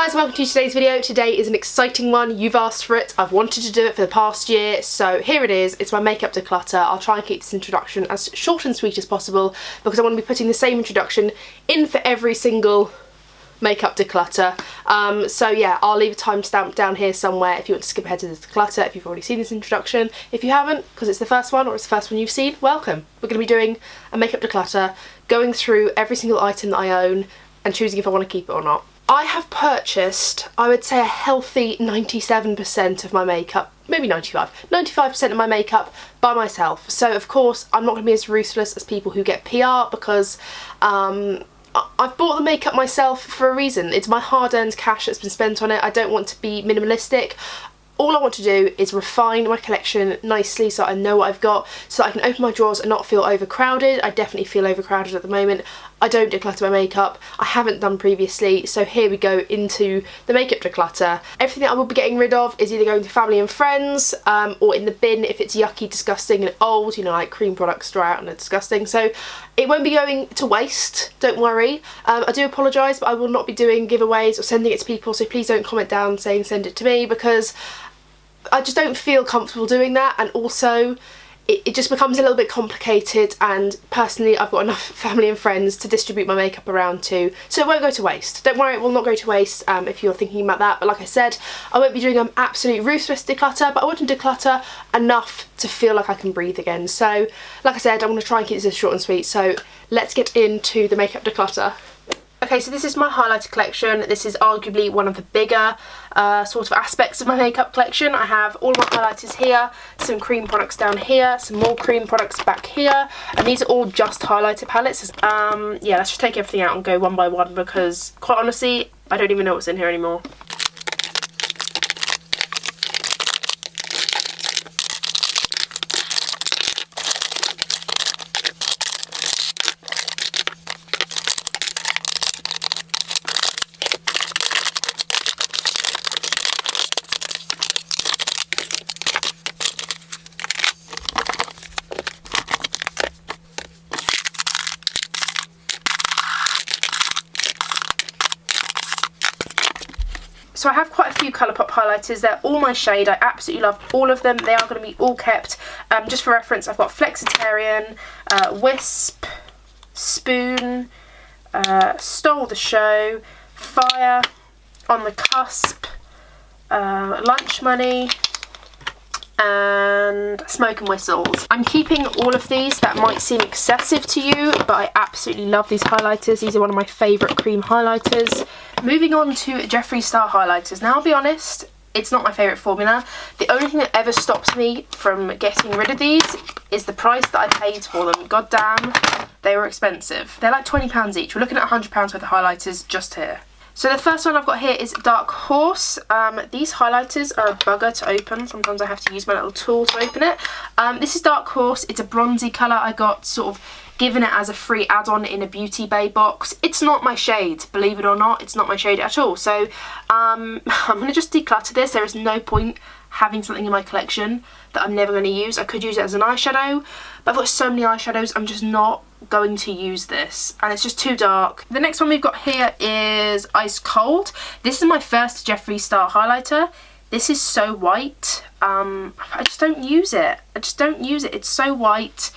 guys, welcome to today's video. Today is an exciting one. You've asked for it. I've wanted to do it for the past year, so here it is. It's my makeup declutter. I'll try and keep this introduction as short and sweet as possible because I want to be putting the same introduction in for every single makeup declutter. So yeah, I'll leave a timestamp down here somewhere if you want to skip ahead to the declutter if you've already seen this introduction. If you haven't, because it's the first one or it's the first one you've seen, welcome. We're going to be doing a makeup declutter, going through every single item that I own and choosing if I want to keep it or not. I have purchased, I would say, a healthy 97% of my makeup, maybe 95% of my makeup by myself. So of course I'm not going to be as ruthless as people who get PR because I've bought the makeup myself for a reason. It's my hard-earned cash that's been spent on it. I don't want to be minimalistic. All I want to do is refine my collection nicely so I know what I've got, so that I can open my drawers and not feel overcrowded. I definitely feel overcrowded at the moment. I don't declutter my makeup. I haven't done previously, so here we go into the makeup declutter. Everything that I will be getting rid of is either going to family and friends or in the bin if it's yucky, disgusting and old, you know, like cream products dry out and are disgusting. So it won't be going to waste, don't worry. I do apologise, but I will not be doing giveaways or sending it to people, so please don't comment down saying send it to me because I just don't feel comfortable doing that, and also it just becomes a little bit complicated, and personally I've got enough family and friends to distribute my makeup around to, so it won't go to waste. Don't worry, it will not go to waste if you're thinking about that, but like I said, I won't be doing an absolute ruthless declutter, but I want to declutter enough to feel like I can breathe again. So like I said, I'm going to try and keep this short and sweet, so let's get into the makeup declutter. Okay, so this is my highlighter collection. This is arguably one of the bigger sort of aspects of my makeup collection. I have all my highlighters here, some cream products down here, some more cream products back here, and these are all just highlighter palettes. Yeah, let's just take everything out and go one by one because, quite honestly, I don't even know what's in here anymore. So I have quite a few Colourpop highlighters. They're all my shade. I absolutely love all of them. They are going to be all kept. Just for reference, I've got Flexitarian, Wisp, Spoon, Stole the Show, Fire, On the Cusp, Lunch Money, and Smoke and Whistles. I'm keeping all of these. That might seem excessive to you, but I absolutely love these highlighters. These are one of my favourite cream highlighters. Moving on to Jeffree Star highlighters. Now I'll be honest, it's not my favourite formula. The only thing that ever stops me from getting rid of these is the price that I paid for them. God damn, they were expensive. They're like £20 each. We're looking at £100 worth of highlighters just here. So the first one I've got here is Dark Horse. These highlighters are a bugger to open. Sometimes I have to use my little tool to open it. This is Dark Horse. It's a bronzy colour. I got sort of given it as a free add-on in a Beauty Bay box. It's not my shade, believe it or not. It's not my shade at all. So I'm going to just declutter this. There is no point having something in my collection that I'm never going to use. I could use it as an eyeshadow, but I've got so many eyeshadows, I'm just not going to use this, and it's just too dark. The next one we've got here is Ice Cold. This is my first Jeffree Star highlighter. This is so white. I just don't use it. It's so white.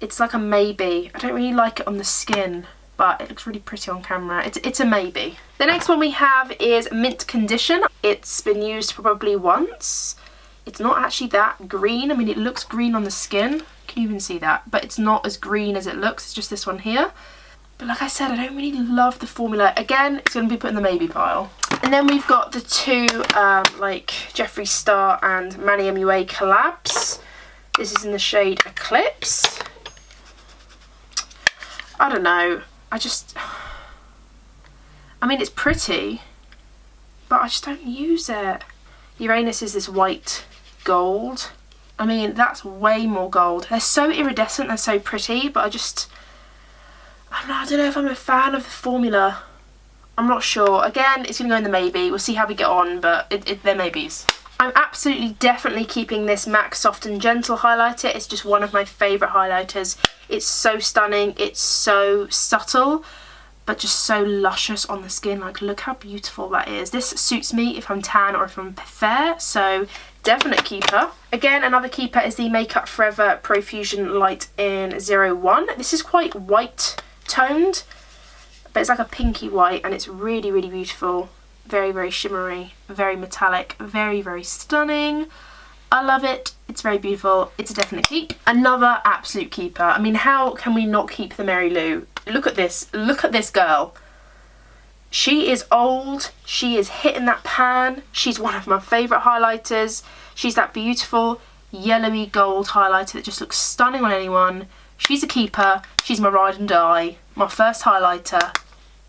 It's like a maybe. I don't really like it on the skin, but it looks really pretty on camera. It's a maybe. The next one we have is Mint Condition. It's been used probably once. It's not actually that green. I mean, it looks green on the skin. Can you even see that? But it's not as green as it looks. It's just this one here. But like I said, I don't really love the formula. Again, it's going to be put in the maybe pile. And then we've got the two like Jeffree Star and Manny MUA collabs. This is in the shade Eclipse. I don't know. I mean, it's pretty, but I just don't use it. Uranus is this white gold. I mean, that's way more gold. They're so iridescent, they're so pretty, but I don't know if I'm a fan of the formula. I'm not sure. Again, it's going to go in the maybe. We'll see how we get on, but they're maybes. I'm absolutely definitely keeping this MAC Soft and Gentle highlighter. It's just one of my favourite highlighters. It's so stunning. It's so subtle. but just so luscious on the skin. Like, look how beautiful that is. This suits me if I'm tan or if I'm fair, so definite keeper. Again, another keeper is the Makeup Forever Profusion Light in 01. This is quite white toned, but it's like a pinky white, and it's really, really beautiful. Very, very shimmery, very metallic, very, very stunning. I love it. It's very beautiful. It's a definite keep. Another absolute keeper. I mean, how can we not keep the Mary Lou? Look at this. Look at this girl. She is old. She is hitting that pan. She's one of my favourite highlighters. She's that beautiful yellowy gold highlighter that just looks stunning on anyone. She's a keeper. She's my ride and die. My first highlighter.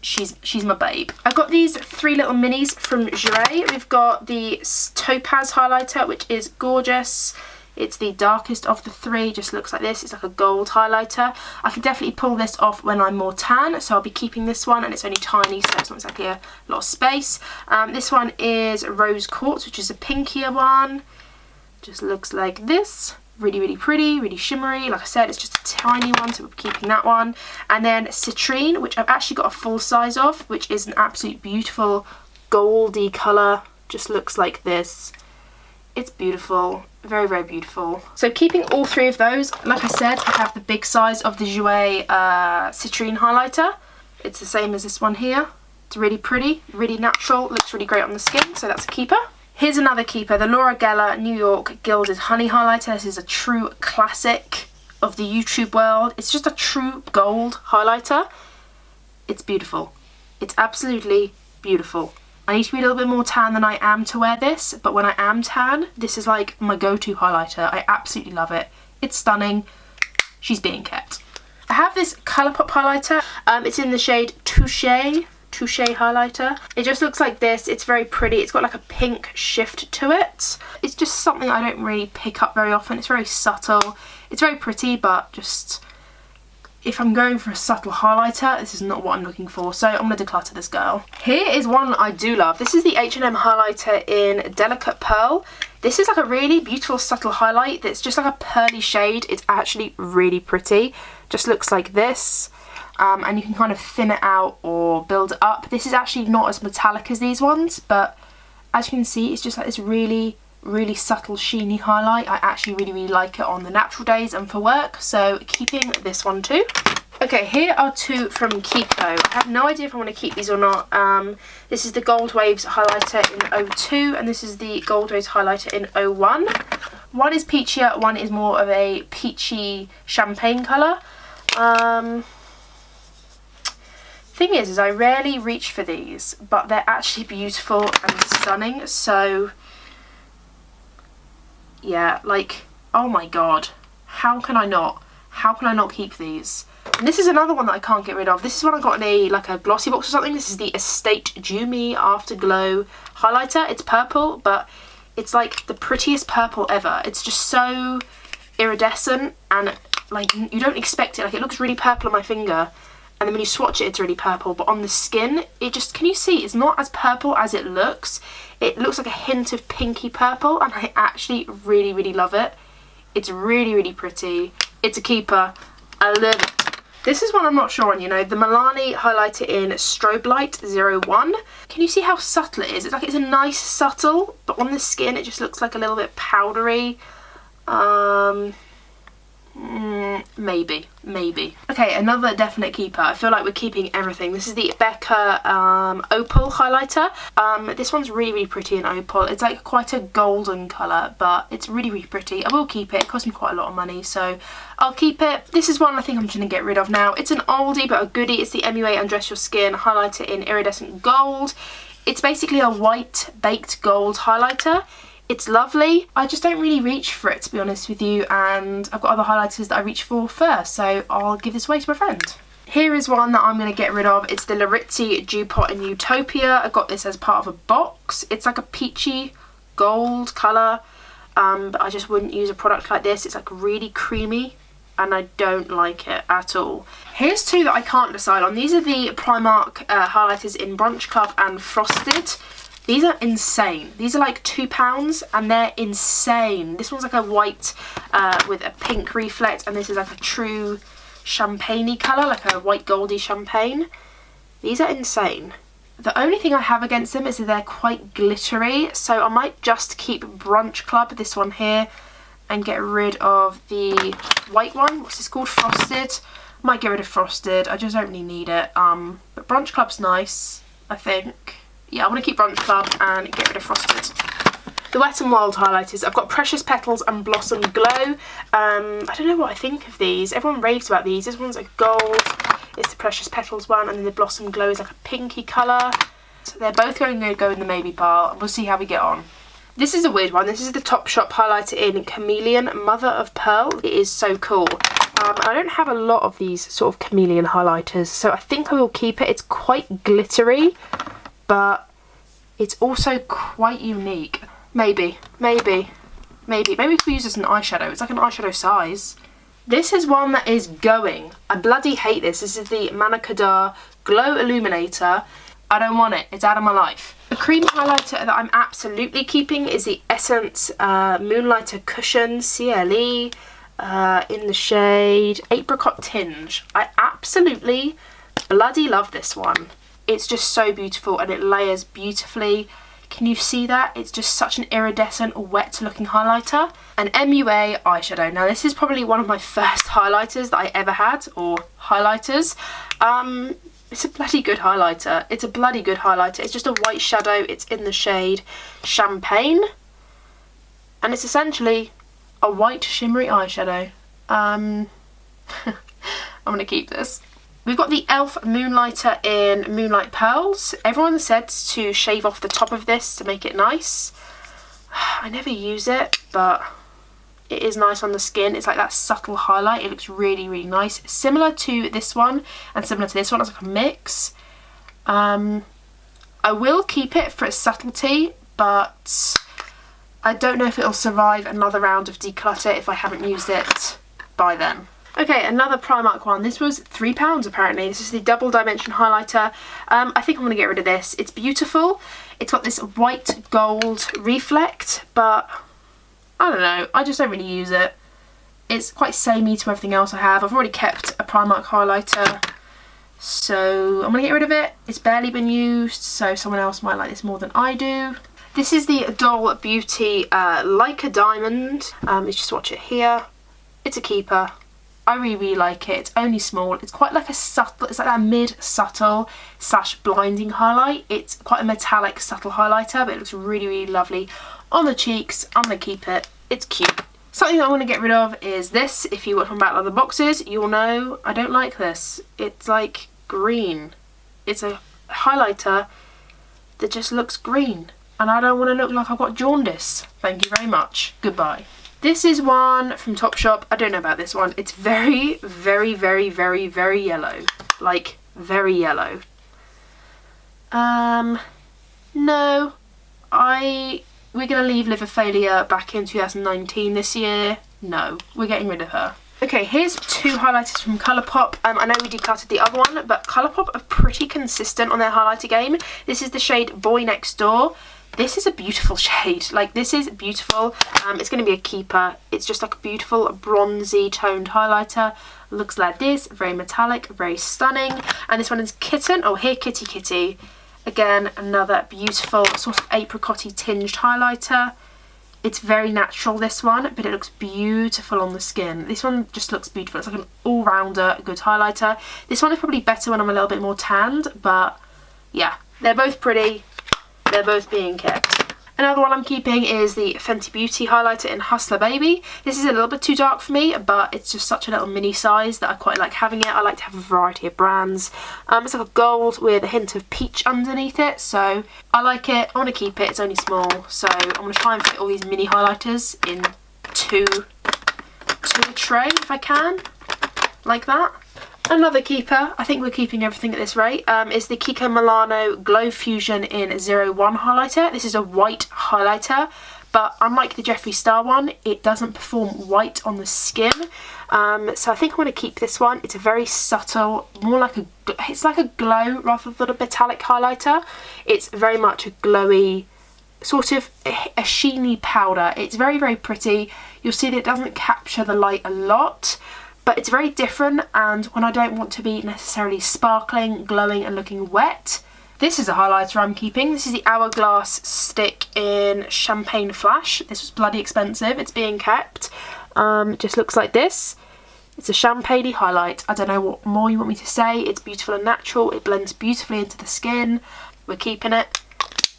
She's my babe. I got these 3 little minis from Jouer. We've got the Topaz highlighter, which is gorgeous. It's the darkest of the 3, just looks like this. It's like a gold highlighter. I can definitely pull this off when I'm more tan, so I'll be keeping this one, and it's only tiny, so it's not exactly a lot of space. This one is Rose Quartz, which is a pinkier one. Just looks like this. Really, really pretty, really shimmery. Like I said, it's just a tiny one, so we're keeping that one. And then Citrine, which I've actually got a full size of, which is an absolute beautiful goldy colour. Just looks like this. It's beautiful. Very, very beautiful. So keeping all 3 of those, like I said, I have the big size of the Jouer Citrine highlighter. It's the same as this one here. It's really pretty, really natural, looks really great on the skin, so that's a keeper. Here's another keeper, the Laura Geller New York Gilded Honey highlighter. This is a true classic of the YouTube world. It's just a true gold highlighter. It's beautiful. It's absolutely beautiful. I need to be a little bit more tan than I am to wear this, but when I am tan, this is like my go-to highlighter. I absolutely love it. It's stunning. She's being kept. I have this Colourpop highlighter. It's in the shade Touche highlighter. It just looks like this. It's very pretty. It's got like a pink shift to it. It's just something I don't really pick up very often. It's very subtle. It's very pretty, but just if I'm going for a subtle highlighter, this is not what I'm looking for, so I'm going to declutter this girl. Here is one I do love. This is the H&M highlighter in Delicate Pearl. This is like a really beautiful subtle highlight that's just like a pearly shade. It's actually really pretty. Just looks like this. And you can kind of thin it out or build it up. This is actually not as metallic as these ones, but as you can see, it's just like this really, really subtle sheeny highlight. I actually really, really like it on the natural days and for work, so keeping this one too. Okay, here are 2 from Kiko. I have no idea if I want to keep these or not. This is the Gold Waves highlighter in 02, and this is the Gold Waves highlighter in 01. One is peachier, one is more of a peachy champagne colour. Thing is I rarely reach for these, but they're actually beautiful and stunning, so yeah, like, oh my god, how can I not keep these? And this is another one that I can't get rid of. This is one I got in like a glossy box or something. This is the Estate Dew Me Afterglow highlighter. It's purple, but it's like the prettiest purple ever. It's just so iridescent, and like you don't expect it. Like, it looks really purple on my finger, and then when you swatch it, it's really purple, but on the skin, it just, can you see, it's not as purple as it looks. It looks like a hint of pinky purple, and I actually really, really love it. It's really, really pretty. It's a keeper. I love it. This is one I'm not sure on, you know, the Milani highlighter in Strobe Light 01. Can you see how subtle it is? It's like, it's a nice subtle, but on the skin, it just looks like a little bit powdery. Maybe. Okay, another definite keeper. I feel like we're keeping everything. This is the Becca Opal highlighter. This one's really, really pretty in opal. It's like quite a golden colour, but it's really, really pretty. I will keep it. It cost me quite a lot of money, so I'll keep it. This is one I think I'm just going to get rid of now. It's an oldie, but a goodie. It's the MUA Undress Your Skin highlighter in Iridescent Gold. It's basically a white baked gold highlighter. It's lovely. I just don't really reach for it, to be honest with you, and I've got other highlighters that I reach for first, so I'll give this away to my friend. Here is one that I'm going to get rid of. It's the Larizzi Dew Pot in Utopia. I got this as part of a box. It's like a peachy gold colour, but I just wouldn't use a product like this. It's like really creamy, and I don't like it at all. Here's 2 that I can't decide on. These are the Primark highlighters in Brunch Club and Frosted. These are insane. These are like £2 and they're insane. This one's like a white with a pink reflect, and this is like a true champagne-y colour, like a white goldy champagne. These are insane. The only thing I have against them is that they're quite glittery, so I might just keep Brunch Club, this one here, and get rid of the white one. What's this called? Frosted. Might get rid of Frosted. I just don't really need it. But Brunch Club's nice, I think. Yeah, I want to keep Brunch Club and get rid of Frosted. The Wet n Wild highlighters. I've got Precious Petals and Blossom Glow. I don't know what I think of these. Everyone raves about these. This one's a gold. It's the Precious Petals one, and then the Blossom Glow is like a pinky colour. So they're both going to go in the maybe pile, and we'll see how we get on. This is a weird one. This is the Topshop highlighter in Chameleon Mother of Pearl. It is so cool. I don't have a lot of these sort of chameleon highlighters, so I think I will keep it. It's quite glittery, but it's also quite unique. Maybe we could use this as an eyeshadow. It's like an eyeshadow size. This is one that is going. I bloody hate this. This is the Manakadar Glow Illuminator. I don't want it. It's out of my life. The cream highlighter that I'm absolutely keeping is the Essence Moonlighter Cushion CLE in the shade Apricot Tinge. I absolutely bloody love this one. It's just so beautiful and it layers beautifully. Can you see that? It's just such an iridescent, wet looking highlighter. An MUA eyeshadow. Now this is probably one of my first highlighters that I ever had, or highlighters. It's a bloody good highlighter. It's a bloody good highlighter. It's just a white shadow. It's in the shade Champagne. And it's essentially a white shimmery eyeshadow. I'm going to keep this. We've got the e.l.f. Moonlighter in Moonlight Pearls. Everyone said to shave off the top of this to make it nice. I never use it, but it is nice on the skin. It's like that subtle highlight. It looks really, really nice. Similar to this one and similar to this one. It's like a mix. I will keep it for its subtlety, but I don't know if it'll survive another round of declutter if I haven't used it by then. Okay, another Primark one. This was £3 apparently. This is the Double Dimension highlighter. I think I'm going to get rid of this. It's beautiful. It's got this white gold reflect, but I don't know. I just don't really use it. It's quite samey to everything else I have. I've already kept a Primark highlighter, so I'm going to get rid of it. It's barely been used, so someone else might like this more than I do. This is the Doll Beauty Like a Diamond. You just watch it here. It's a keeper. I really, really like it. It's only small. It's quite like a subtle, it's like that mid-subtle / blinding highlight. It's quite a metallic, subtle highlighter, but it looks really, really lovely on the cheeks. I'm going to keep it. It's cute. Something that I want to get rid of is this. If you watch from Battle of the Boxes, you'll know I don't like this. It's like green. It's a highlighter that just looks green. And I don't want to look like I've got jaundice. Thank you very much. Goodbye. This is one from Topshop. I don't know about this one. It's very, very, very, very, very yellow. Like, very yellow. No. We're going to leave Liver Failure back in 2019 this year. No, we're getting rid of her. Okay, here's two highlighters from Colourpop. I know we decluttered the other one, but Colourpop are pretty consistent on their highlighter game. This is the shade Boy Next Door. This is a beautiful shade. Like, this is beautiful. It's going to be a keeper. It's just like a beautiful bronzy toned highlighter. Looks like this. Very metallic, very stunning. And this one is Kitten. Oh, here, Kitty Kitty. Again, another beautiful sort of apricot-y tinged highlighter. It's very natural, this one, but it looks beautiful on the skin. This one just looks beautiful. It's like an all-rounder good highlighter. This one is probably better when I'm a little bit more tanned, but yeah, they're both pretty. They're both being kept. Another one I'm keeping is the Fenty Beauty highlighter in Hustler Baby. This is a little bit too dark for me, but it's just such a little mini size that I quite like having it. I like to have a variety of brands. It's like a gold with a hint of peach underneath it, so I like it. I want to keep it. It's only small, so I'm going to try and fit all these mini highlighters into a tray if I can, like that. Another keeper, I think we're keeping everything at this rate, is the Kiko Milano Glow Fusion in 01 highlighter. This is a white highlighter, but unlike the Jeffree Star one, it doesn't perform white on the skin. So I think I'm going to keep this one. It's a very subtle, it's like a glow rather than a metallic highlighter. It's very much a glowy, sort of a sheeny powder. It's very, very pretty. You'll see that it doesn't capture the light a lot. but it's very different, and when I don't want to be necessarily sparkling, glowing and looking wet, this is a highlighter I'm keeping. This is the Hourglass stick in Champagne Flash. This was bloody expensive. It's being kept. It just looks like this. It's a champagne-y highlight. I don't know what more you want me to say. It's beautiful and natural. It blends beautifully into the skin. We're keeping it.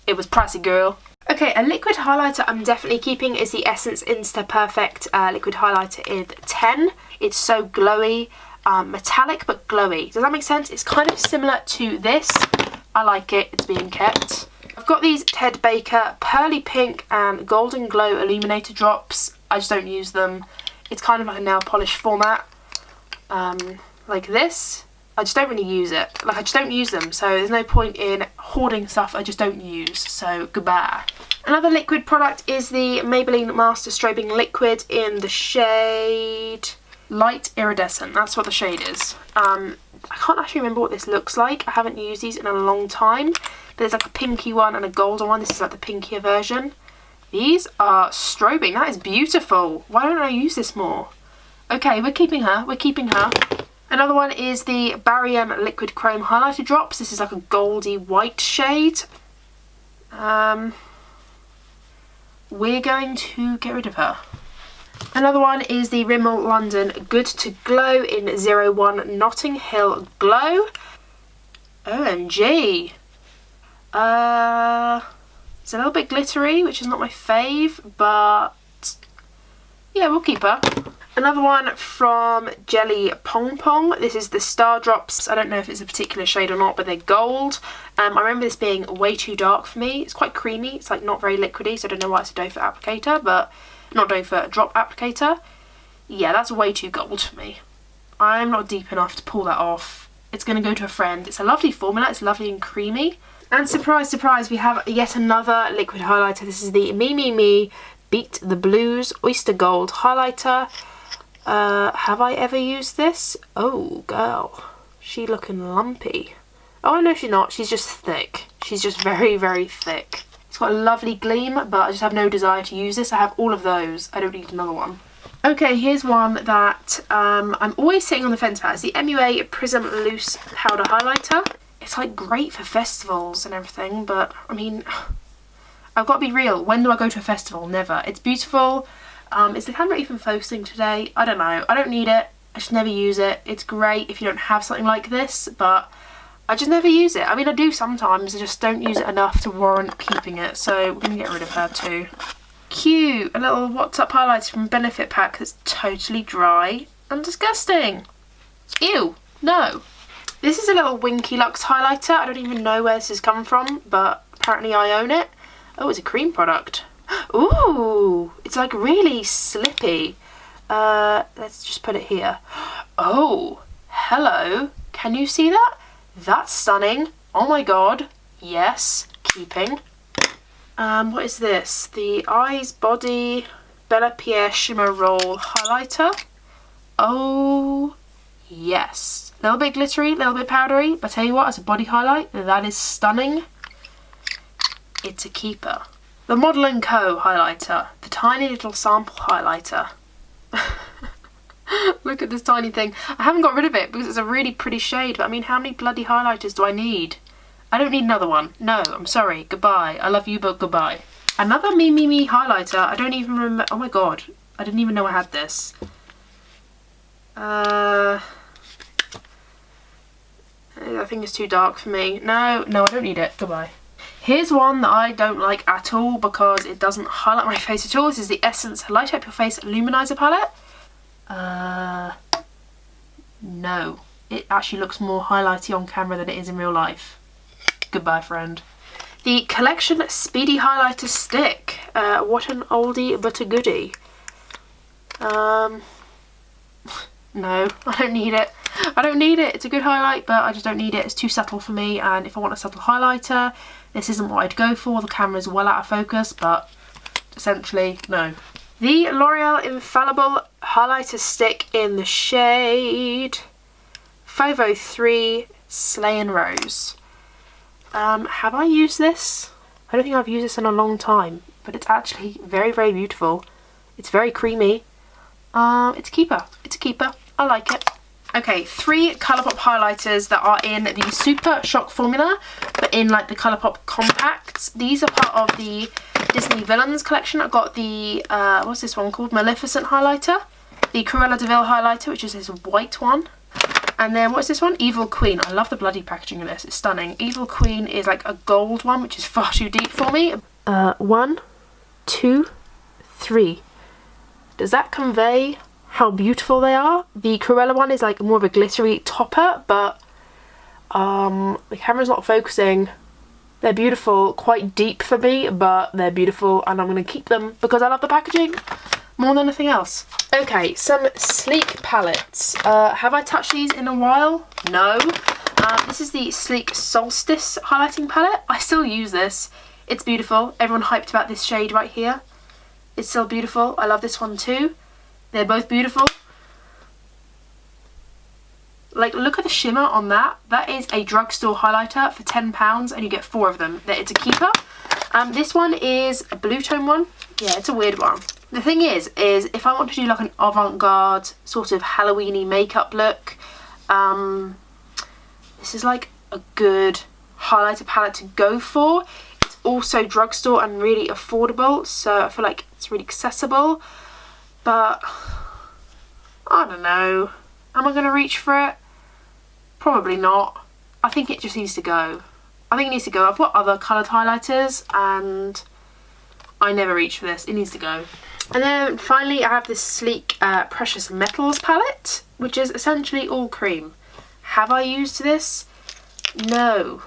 It was pricey, girl. Okay, a liquid highlighter I'm definitely keeping is the Essence Insta Perfect liquid highlighter in 10. It's so glowy, metallic but glowy. Does that make sense? It's kind of similar to this. I like it. It's being kept. I've got these Ted Baker Pearly Pink and Golden Glow Illuminator drops. I just don't use them. It's kind of like a nail polish format, like this. I just don't really use it. Like, I just don't use them, so there's no point in hoarding stuff I just don't use, so goodbye. Another liquid product is the Maybelline Master Strobing Liquid in the shade Light Iridescent. That's what the shade is. I can't actually remember what this looks like. I haven't used these in a long time. But there's like a pinky one and a golden one. This is like the pinkier version. These are strobing. That is beautiful. Why don't I use this more? Okay, we're keeping her. We're keeping her. Another one is the Barry M Liquid Chrome Highlighter Drops. This is like a goldy white shade. We're going to get rid of her. Another one is the Rimmel London Good to Glow in 01 Notting Hill Glow. OMG. It's a little bit glittery, which is not my fave, but yeah, we'll keep her. Another one from Jelly Pong Pong. This is the Star Drops. I don't know if it's a particular shade or not, but they're gold. I remember this being way too dark for me. It's quite creamy. It's like not very liquidy, so I don't know why it's a doe foot applicator, but not doe foot, drop applicator. Yeah, that's way too gold for me. I'm not deep enough to pull that off. It's going to go to a friend. It's a lovely formula. It's lovely and creamy. And surprise, surprise, we have yet another liquid highlighter. This is the Me Beat the Blues Oyster Gold highlighter. Have I ever used this? Oh, girl. She looking lumpy. Oh, no, she's not. She's just thick. She's just very, very thick. It's got a lovely gleam, but I just have no desire to use this. I have all of those. I don't need another one. Okay, here's one that I'm always sitting on the fence about. It's the MUA Prism Loose Powder Highlighter. It's like great for festivals and everything, but I mean, I've got to be real. When do I go to a festival? Never. It's beautiful. Is the camera even focusing today? I don't know. I don't need it. I just never use it. It's great if you don't have something like this, but I just never use it. I mean, I do sometimes. I just don't use it enough to warrant keeping it, so we're going to get rid of her too. Cute. A little What's Up highlighter from Benefit Pack that's totally dry and disgusting. Ew. No. This is a little Winky Lux highlighter. I don't even know where this has come from, but apparently I own it. Oh, it's a cream product. Ooh, it's like really slippy. Let's just put it here. Oh, hello. Can you see that? That's stunning. Oh my god. Yes, keeping. What is this? The Eyes Body Bella Pierre Shimmer Roll highlighter. Oh, yes. A little bit glittery, a little bit powdery, but I tell you what, as a body highlight, that is stunning. It's a keeper. The Model & Co highlighter, the tiny little sample highlighter. Look at this tiny thing. I haven't got rid of it because it's a really pretty shade, but I mean, how many bloody highlighters do I need? I don't need another one. No, I'm sorry. Goodbye. I love you, but goodbye. Another Me highlighter. I don't even remember. Oh my god. I didn't even know I had this. I think it's too dark for me. No, I don't need it. Goodbye. Here's one that I don't like at all because it doesn't highlight my face at all. This is the Essence Light Up Your Face Luminizer Palette. No. It actually looks more highlighty on camera than it is in real life. Goodbye, friend. The Collection Speedy Highlighter Stick. What an oldie but a goodie. No, I don't need it. I don't need it. It's a good highlight, but I just don't need it. It's too subtle for me, and if I want a subtle highlighter, this isn't what I'd go for. The camera's well out of focus, but essentially, no. The L'Oreal Infallible Highlighter Stick in the shade 503 Slay & Rose. Have I used this? I don't think I've used this in a long time, but it's actually very, very beautiful. It's very creamy. It's a keeper. It's a keeper. I like it. Okay, 3 Colourpop highlighters that are in the Super Shock formula, but in like the Colourpop compacts. These are part of the Disney Villains collection. I've got the, what's this one called? Maleficent highlighter. The Cruella de Vil highlighter, which is this white one. And then what's this one? Evil Queen. I love the bloody packaging of this. It's stunning. Evil Queen is like a gold one, which is far too deep for me. 1, 2, 3. Does that convey how beautiful they are? The Cruella one is like more of a glittery topper, but the camera's not focusing. They're beautiful, quite deep for me, but they're beautiful, and I'm going to keep them because I love the packaging more than anything else. Okay, some Sleek palettes. Have I touched these in a while? No. This is the Sleek Solstice highlighting palette. I still use this. It's beautiful. Everyone hyped about this shade right here. It's still beautiful. I love this one too. They're both beautiful. Like, look at the shimmer on that. That is a drugstore highlighter for £10 and you get 4 of them. It's a keeper. This one is a blue tone one. Yeah, it's a weird one. The thing is if I want to do like an avant-garde sort of Halloween-y makeup look, this is like a good highlighter palette to go for. It's also drugstore and really affordable, so I feel like it's really accessible. But I don't know. Am I going to reach for it? Probably not. I think it just needs to go. I think it needs to go. I've got other coloured highlighters and I never reach for this. It needs to go. And then finally I have this Sleek Precious Metals palette, which is essentially all cream. Have I used this? No.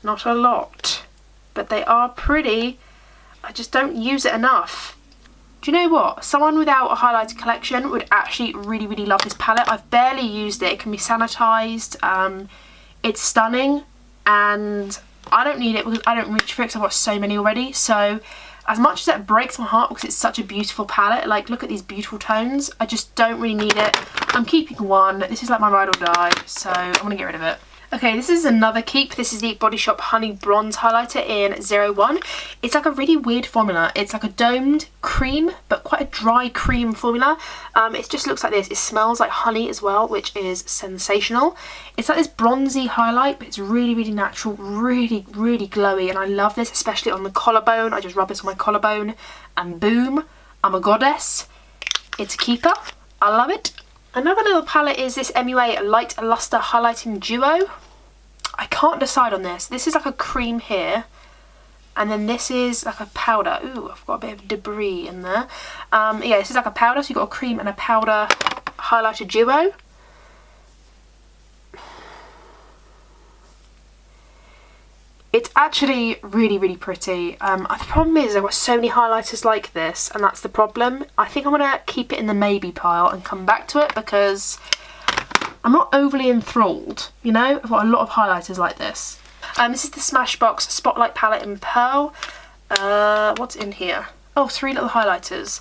Not a lot. But they are pretty. I just don't use it enough. Do you know what? Someone without a highlighter collection would actually really, really love this palette. I've barely used it. It can be sanitised. It's stunning. And I don't need it because I don't reach for it because I've got so many already. So as much as that breaks my heart because it's such a beautiful palette, like look at these beautiful tones, I just don't really need it. I'm keeping one. This is like my ride or die. So I'm going to get rid of it. Okay, this is another keep. This is the Body Shop Honey Bronze Highlighter in 01. It's like a really weird formula. It's like a domed cream, but quite a dry cream formula. It just looks like this. It smells like honey as well, which is sensational. It's like this bronzy highlight, but it's really, really natural, really, really glowy. And I love this, especially on the collarbone. I just rub this on my collarbone and boom, I'm a goddess. It's a keeper. I love it. Another little palette is this MUA Light Luster Highlighting Duo. I can't decide on this. This is like a cream here. And then this is like a powder. Ooh, I've got a bit of debris in there. Yeah, this is like a powder. So you've got a cream and a powder highlighter duo. It's actually really, really pretty. The problem is I've got so many highlighters like this, and that's the problem. I think I'm going to keep it in the maybe pile and come back to it because I'm not overly enthralled, you know? I've got a lot of highlighters like this. This is the Smashbox Spotlight Palette in Pearl. What's in here? Oh, 3 little highlighters.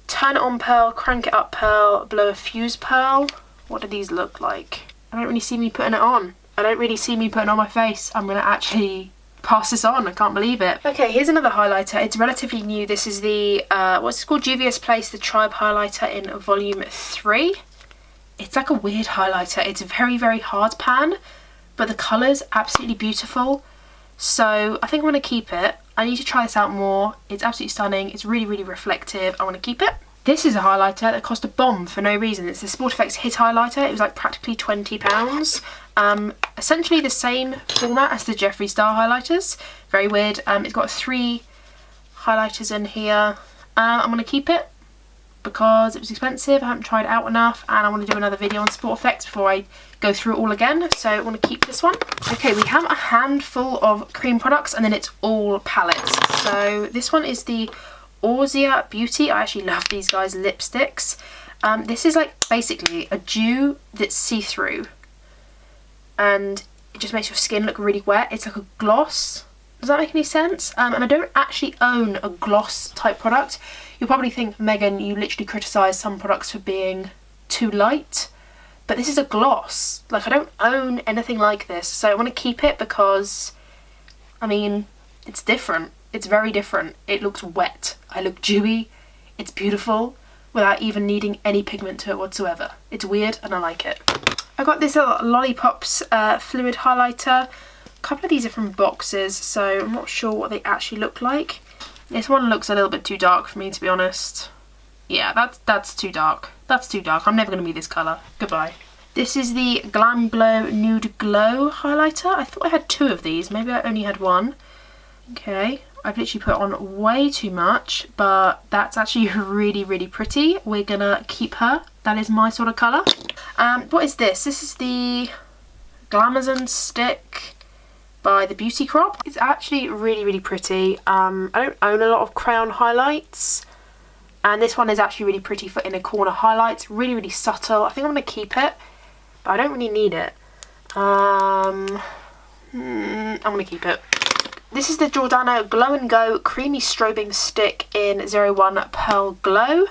Turn it on Pearl, Crank it up Pearl, Blow a Fuse Pearl. What do these look like? I don't really see me putting it on. I don't really see me putting it on my face. I'm going to actually pass this on. I can't believe it. Okay, here's another highlighter. It's relatively new. This is the, what's it called? Juvia's Place, the Tribe highlighter in volume 3. It's like a weird highlighter. It's very, very hard pan, but the colour's absolutely beautiful. So I think I'm going to keep it. I need to try this out more. It's absolutely stunning. It's really, really reflective. I want to keep it. This is a highlighter that cost a bomb for no reason. It's the Sport Effects Hit highlighter. It was like practically £20. Essentially the same format as the Jeffree Star highlighters. Very weird. It's got 3 highlighters in here. I'm going to keep it because it was expensive. I haven't tried it out enough and I want to do another video on Sport Effects before I go through it all again. So I want to keep this one. Okay, we have a handful of cream products and then it's all palettes. So this one is the Orzia Beauty. I actually love these guys' lipsticks. This is like basically a dew that's see-through and it just makes your skin look really wet. It's like a gloss. Does that make any sense? And I don't actually own a gloss type product. You'll probably think, Megan, you literally criticise some products for being too light, but this is a gloss. Like, I don't own anything like this, so I want to keep it because, I mean, it's different. It's very different. It looks wet. I look dewy. It's beautiful. without even needing any pigment to it whatsoever. It's weird and I like it. I got this little Lollipops fluid highlighter. A couple of these are from boxes, so I'm not sure what they actually look like. This one looks a little bit too dark for me, to be honest. Yeah, that's too dark. That's too dark. I'm never going to be this colour. Goodbye. This is the Glam Glow Nude Glow highlighter. I thought I had 2 of these. Maybe I only had 1. Okay, I've literally put on way too much, but that's actually really, really pretty. We're going to keep her. That is my sort of colour. What is this? This is the Glamazon Stick by the Beauty Crop. It's actually really, really pretty. I don't own a lot of crayon highlights, and this one is actually really pretty for inner corner highlights. Really, really subtle. I think I'm going to keep it, but I don't really need it. I'm going to keep it. This is the Giordano Glow and Go Creamy Strobing Stick in 01 Pearl Glow.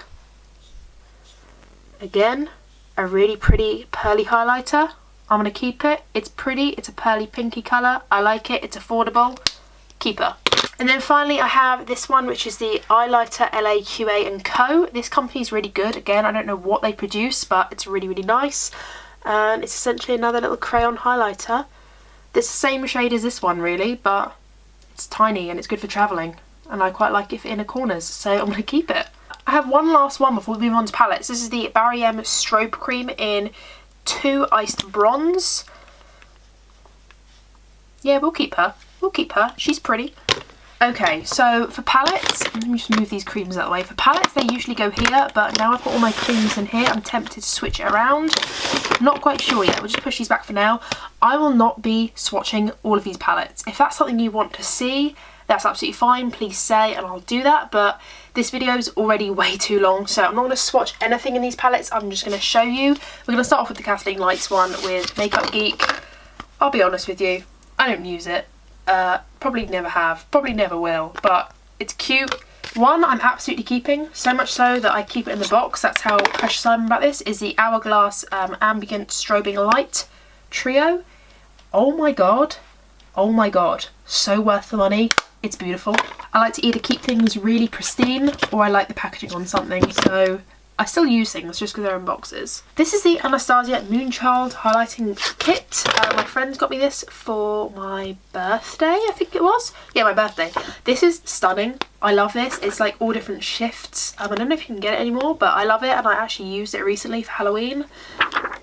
Again, a really pretty pearly highlighter. I'm going to keep it. It's pretty. It's a pearly pinky colour. I like it. It's affordable. Keep her. And then finally I have this one, which is the Eyelighter LA QA & Co. This company is really good. Again, I don't know what they produce, but it's really, really nice. And it's essentially another little crayon highlighter. It's the same shade as this one, really, but it's tiny and it's good for travelling. And I quite like it for inner corners, so I'm going to keep it. I have one last one before we move on to palettes. This is the Barry M Strobe Cream in 2 Iced Bronze. Yeah, we'll keep her. We'll keep her. She's pretty. Okay, so for palettes, let me just move these creams out of the way. For palettes, they usually go here, but now I've got all my creams in here. I'm tempted to switch it around. Not quite sure yet. We'll just push these back for now. I will not be swatching all of these palettes. If that's something you want to see, that's absolutely fine. Please say, and I'll do that. But this video is already way too long, so I'm not going to swatch anything in these palettes. I'm just going to show you. We're going to start off with the Kathleen Lights one with Makeup Geek. I'll be honest with you, I don't use it. Probably never have, probably never will, but it's cute. One I'm absolutely keeping, so much so that I keep it in the box. That's how precious I am about this, is the Hourglass Ambient Strobing Light Trio. Oh my god, so worth the money. It's beautiful. I like to either keep things really pristine or I like the packaging on something, so I still use things just because they're in boxes. This is the Anastasia Moonchild Highlighting Kit. My friends got me this for my birthday, I think it was. Yeah, my birthday. This is stunning. I love this. It's like all different shifts. I don't know if you can get it anymore, but I love it, and I actually used it recently for Halloween.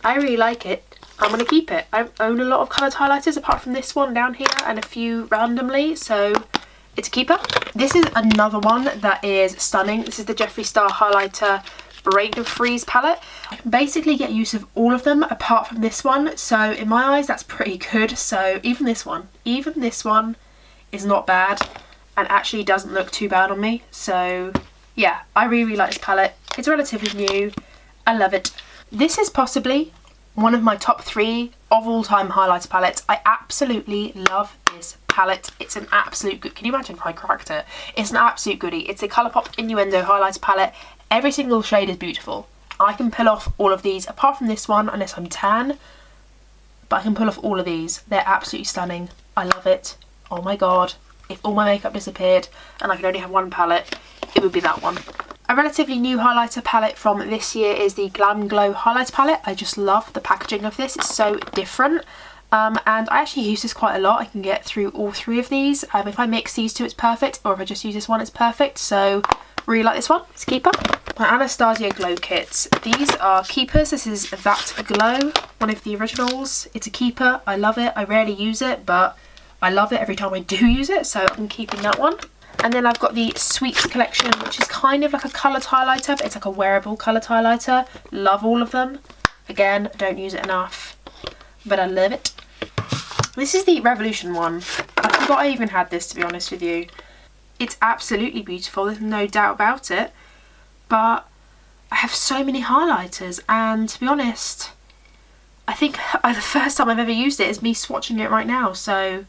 I really like it. I'm going to keep it. I own a lot of coloured highlighters apart from this one down here and a few randomly, so it's a keeper. This is another one that is stunning. This is the Jeffree Star Highlighter Braid and Freeze palette. I can basically get use of all of them apart from this one, so in my eyes that's pretty good. So even this one is not bad and actually doesn't look too bad on me. So yeah, I really like this palette. It's relatively new. I love it. This is possibly one of my top 3 of all time highlighter palettes. I absolutely love this palette. It's an absolute good. Can you imagine if I cracked it? It's an absolute goodie. It's the Colourpop Innuendo highlighter palette. Every single shade is beautiful. I can pull off all of these, apart from this one, unless I'm tan. But I can pull off all of these. They're absolutely stunning. I love it. Oh my god. If all my makeup disappeared and I could only have one palette, it would be that one. A relatively new highlighter palette from this year is the Glam Glow highlighter palette. I just love the packaging of this. It's so different. And I actually use this quite a lot. I can get through all 3 of these. If I mix these 2, it's perfect. Or if I just use this one, it's perfect. So really like this one. It's a keeper. My Anastasia Glow Kits. These are keepers. This is That Glow, one of the originals. It's a keeper. I love it. I rarely use it, but I love it every time I do use it. So I'm keeping that one. And then I've got the Sweets collection, which is kind of like a coloured highlighter, but it's like a wearable coloured highlighter. Love all of them. Again, I don't use it enough, but I love it. This is the Revolution one. I forgot I even had this, to be honest with you. It's absolutely beautiful, there's no doubt about it, but I have so many highlighters, and to be honest, I think the first time I've ever used it is me swatching it right now, so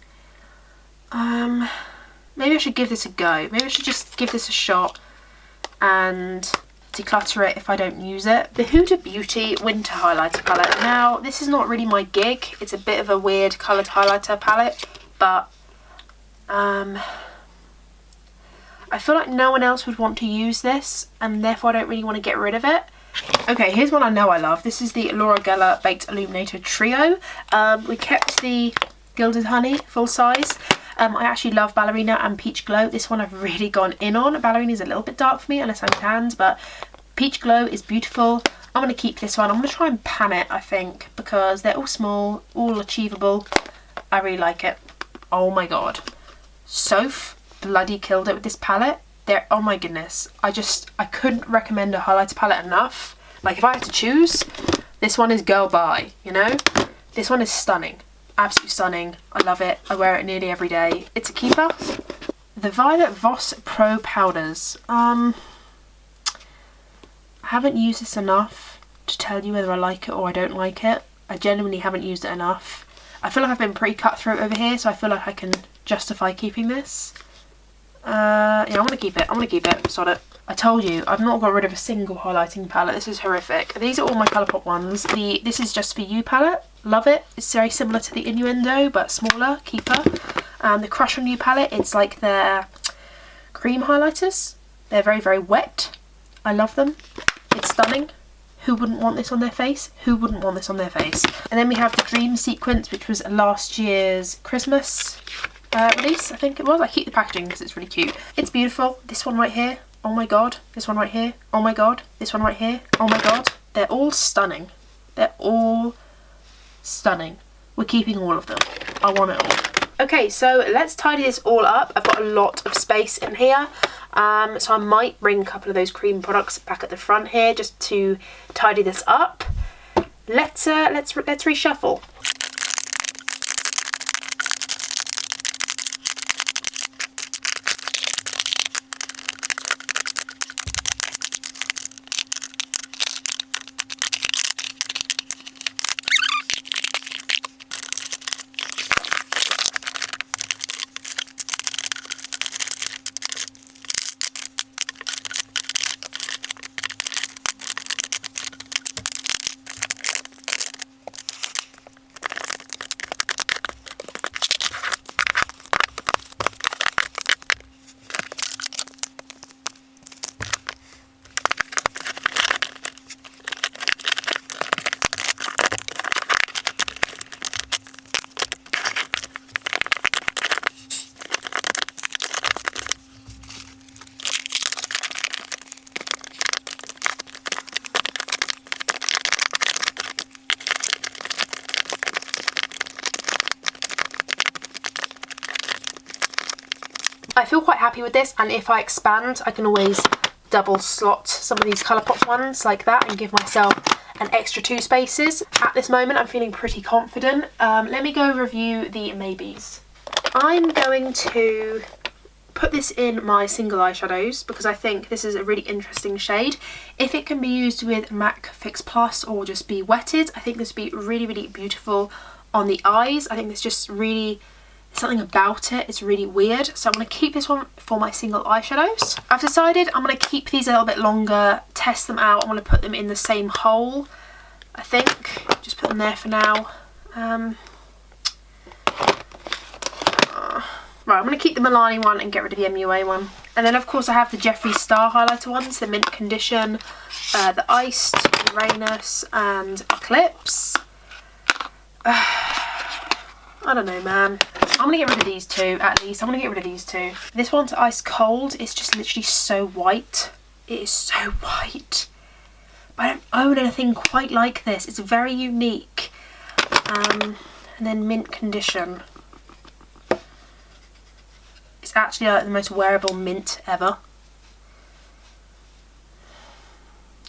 maybe I should give this a go. Maybe I should just give this a shot and declutter it if I don't use it. The Huda Beauty Winter Highlighter Palette. Now, this is not really my gig. It's a bit of a weird coloured highlighter palette, but I feel like no one else would want to use this, and therefore I don't really want to get rid of it. Okay, here's one I know I love. This is the Laura Geller Baked Illuminator Trio. We kept the Gilded Honey full size. I actually love Ballerina and Peach Glow. This one I've really gone in on. Ballerina is a little bit dark for me unless I'm tanned, but Peach Glow is beautiful. I'm going to keep this one. I'm going to try and pan it, I think, because they're all small, all achievable. I really like it. Oh my god. Soph bloody killed it with this palette. Oh my goodness. I couldn't recommend a highlighter palette enough. Like, if I had to choose, this one is girl bye, you know? This one is stunning. Absolutely stunning. I love it. I wear it nearly every day. It's a keeper. The Violet Voss Pro Powders. I haven't used this enough to tell you whether I like it or I don't like it. I genuinely haven't used it enough. I feel like I've been pretty cutthroat over here, so I feel like I can justify keeping this. Yeah, I'm gonna keep it. I'm gonna keep it. Sod it. I told you, I've not got rid of a single highlighting palette. This is horrific. These are all my Colourpop ones. This is Just For You palette. Love it. It's very similar to the Innuendo, but smaller. Keeper. The Crush On You palette, it's like their cream highlighters. They're very, very wet. I love them. It's stunning. Who wouldn't want this on their face? Who wouldn't want this on their face? And then we have the Dream Sequence, which was last year's Christmas release, I think it was. I keep the packaging because it's really cute. It's beautiful. This one right here. Oh my god. This one right here. Oh my god. This one right here. Oh my god. They're all stunning. They're all stunning. We're keeping all of them. I want it all. Okay, so let's tidy this all up. I've got a lot of space in here. So I might bring a couple of those cream products back at the front here just to tidy this up. Let's reshuffle. I feel quite happy with this, and if I expand I can always double slot some of these Colourpop ones like that and give myself an extra 2 spaces. At this moment I'm feeling pretty confident. Let me go review the maybes. I'm going to put this in my single eyeshadows because I think this is a really interesting shade. If it can be used with MAC Fix Plus or just be wetted, I think this would be really, really beautiful on the eyes. I think there's just really something about it. It's really weird. So I'm going to keep this one for my single eyeshadows. I've decided I'm going to keep these a little bit longer, test them out. I'm going to put them in the same hole, I think. Just put them there for now. Right, I'm going to keep the Milani one and get rid of the MUA one. And then of course I have the Jeffree Star highlighter ones, the Mint Condition, the Iced, Uranus and Eclipse. I don't know, man. I'm going to get rid of these two, at least. I'm going to get rid of these two. This one's Ice Cold. It's just literally so white. It is so white. But I don't own anything quite like this. It's very unique. And then Mint Condition. It's actually like the most wearable mint ever.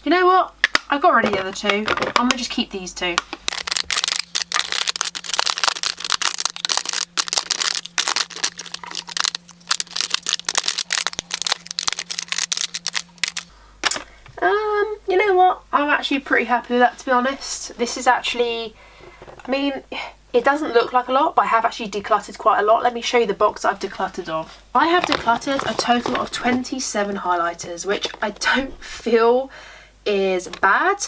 You know what? I got rid of the other two. I'm going to just keep these two. You know what? I'm actually pretty happy with that, to be honest. This is actually, I mean, it doesn't look like a lot, but I have actually decluttered quite a lot. Let me show you the box I've decluttered of. I have decluttered a total of 27 highlighters, which I don't feel is bad.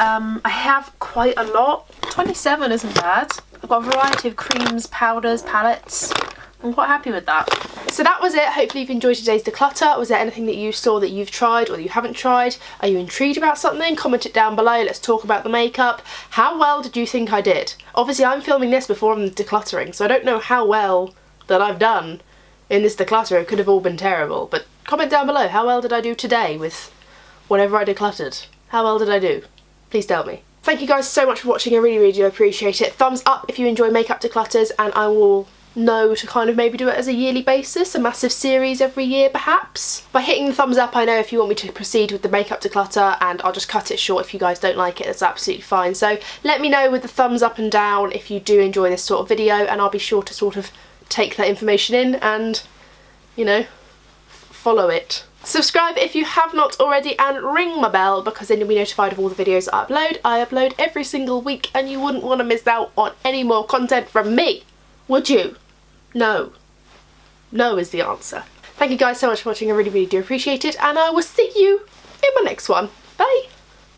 I have quite a lot. 27 isn't bad. I've got a variety of creams, powders, palettes. I'm quite happy with that. So that was it. Hopefully you've enjoyed today's declutter. Was there anything that you saw that you've tried or that you haven't tried? Are you intrigued about something? Comment it down below. Let's talk about the makeup. How well did you think I did? Obviously I'm filming this before I'm decluttering, so I don't know how well that I've done in this declutter. It could have all been terrible, but comment down below. How well did I do today with whatever I decluttered? How well did I do? Please tell me. Thank you guys so much for watching. I really do appreciate it. Thumbs up if you enjoy makeup declutters, and I will know to kind of maybe do it as a yearly basis, a massive series every year perhaps. By hitting the thumbs up I know if you want me to proceed with the makeup declutter, and I'll just cut it short if you guys don't like it. That's absolutely fine. So let me know with the thumbs up and down if you do enjoy this sort of video, and I'll be sure to sort of take that information in and, you know, follow it. Subscribe if you have not already, and ring my bell because then you'll be notified of all the videos I upload. I upload every single week and you wouldn't want to miss out on any more content from me, would you? No. No is the answer. Thank you guys so much for watching. I really do appreciate it, and I will see you in my next one. Bye!